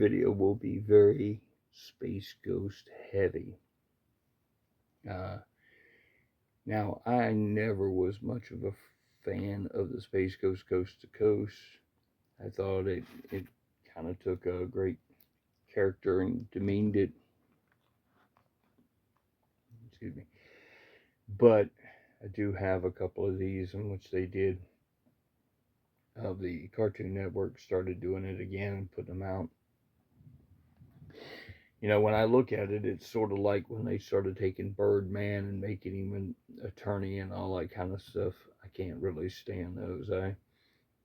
video will be very Space Ghost heavy. Now, I never was much of a fan of the Space Ghost Coast to Coast. I thought it kind of took a great character and demeaned it. Excuse me. But I do have a couple of these in which they did. The Cartoon Network started doing it again and putting them out. You know, when I look at it, it's sort of like when they started taking Birdman and making him an attorney and all that kind of stuff. I can't really stand those. I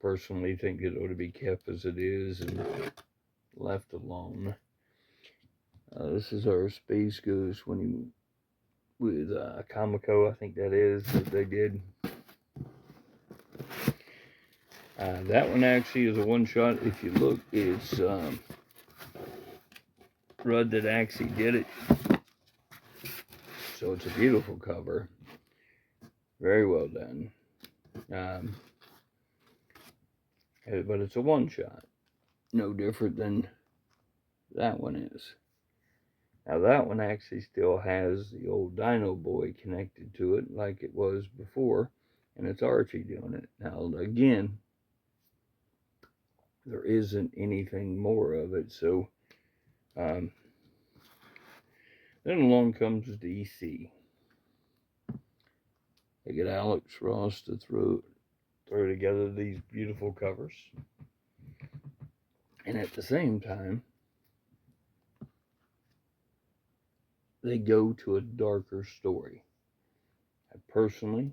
personally think it ought to be kept as it is and left alone. This is our Space Ghost when he with Kamiko, I think that is, that they did. That one actually is a one-shot. If you look, it's Rudd that actually did it. So it's a beautiful cover. Very well done. But it's a one-shot. No different than that one is. Now that one actually still has the old Dino Boy connected to it like it was before. And it's Archie doing it. Now again, there isn't anything more of it. So then along comes DC. They get Alex Ross to throw together these beautiful covers. And at the same time, they go to a darker story. I personally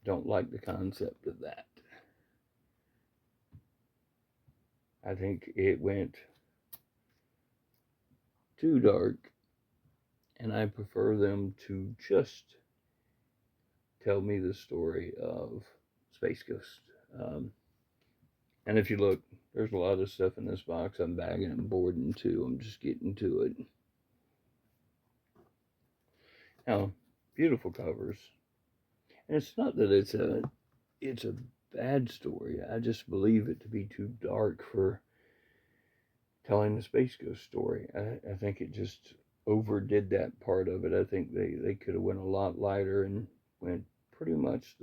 don't like the concept of that. I think it went too dark, and I prefer them to just tell me the story of Space Ghost. And if you look, there's a lot of stuff in this box I'm bagging and boarding too. I'm just getting to it. Now, beautiful covers. And it's not that it's a bad story. I just believe it to be too dark for telling the Space Ghost story. I think it just overdid that part of it. I think they could have went a lot lighter and went pretty much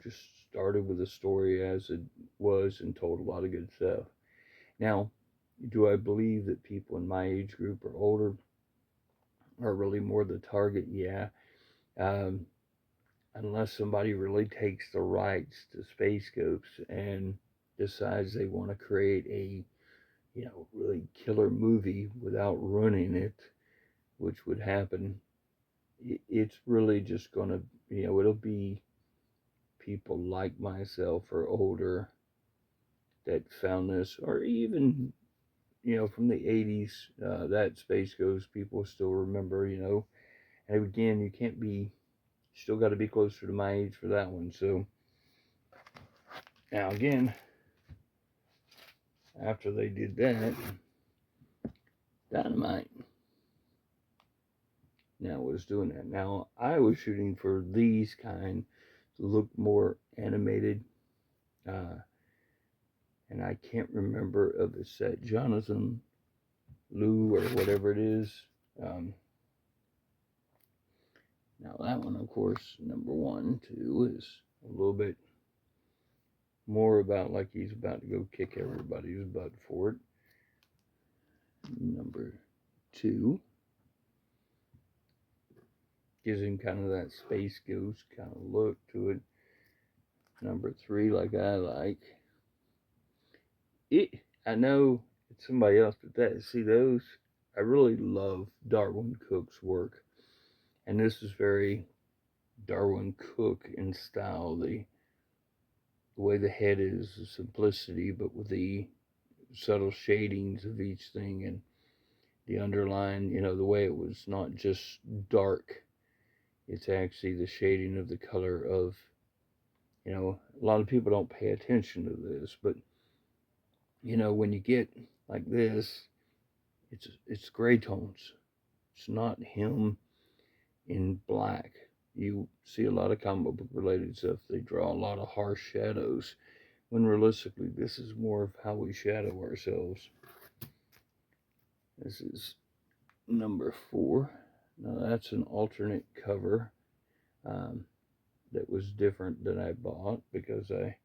just started with the story as it was and told a lot of good stuff. Now, do I believe that people in my age group or older are really more the target? Yeah. Unless somebody really takes the rights to Space Ghost and decides they want to create a really killer movie without ruining it, which would happen. It's really just going to, it'll be people like myself or older that found this, or even, from the 80s, that Space Ghost people still remember, and again, you still got to be closer to my age for that one. So now again, after they did that, Dynamite now was doing that. Now I was shooting for these kind to look more animated, and I can't remember of the set. Jonathan Lou or whatever it is. Now that one, of course, number 1, 2 is a little bit more about like he's about to go kick everybody's butt for it. Number 2 gives him kind of that Space Ghost kind of look to it. Number 3, like I like it. I know it's somebody else, but those, I really love Darwyn Cooke's work, and this is very Darwyn Cooke in style. The way the head is, the simplicity, but with the subtle shadings of each thing and the underline, the way it was not just dark. It's actually the shading of the color of, a lot of people don't pay attention to this, but, when you get like this, it's gray tones. It's not him in black. You see a lot of comic book related stuff. They draw a lot of harsh shadows. when realistically this is more of how we shadow ourselves. This is number 4. Now that's an alternate cover that was different than I bought because I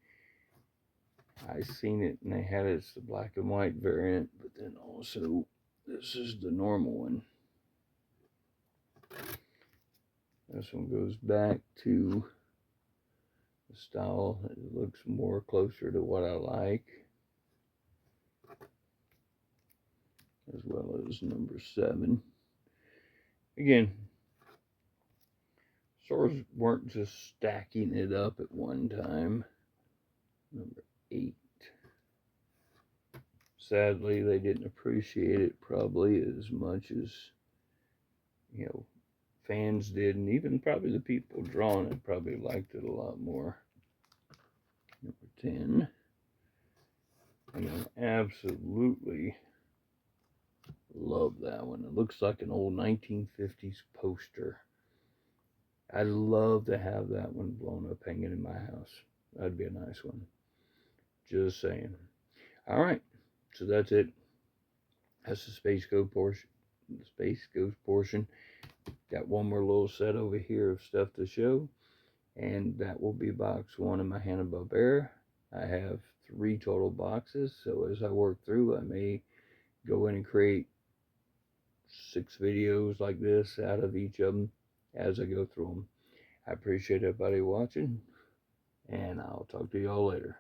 seen it and they had it as the black and white variant, but then also this is the normal one. This one goes back to the style that looks more closer to what I like, as well as number 7. Again, stores weren't just stacking it up at one time. Number 8. Sadly, they didn't appreciate it probably as much as, fans did, and even probably the people drawing it probably liked it a lot more. Number 10. And I absolutely love that one. It looks like an old 1950s poster. I'd love to have that one blown up hanging in my house. That'd be a nice one. Just saying. All right, so that's it. That's the Space Ghost portion. The Space Ghost portion. Got one more little set over here of stuff to show, and that will be box 1 of my Hanna-Barbera. I have 3 total boxes, so as I work through, I may go in and create 6 videos like this out of each of them as I go through them. I appreciate everybody watching, and I'll talk to y'all later.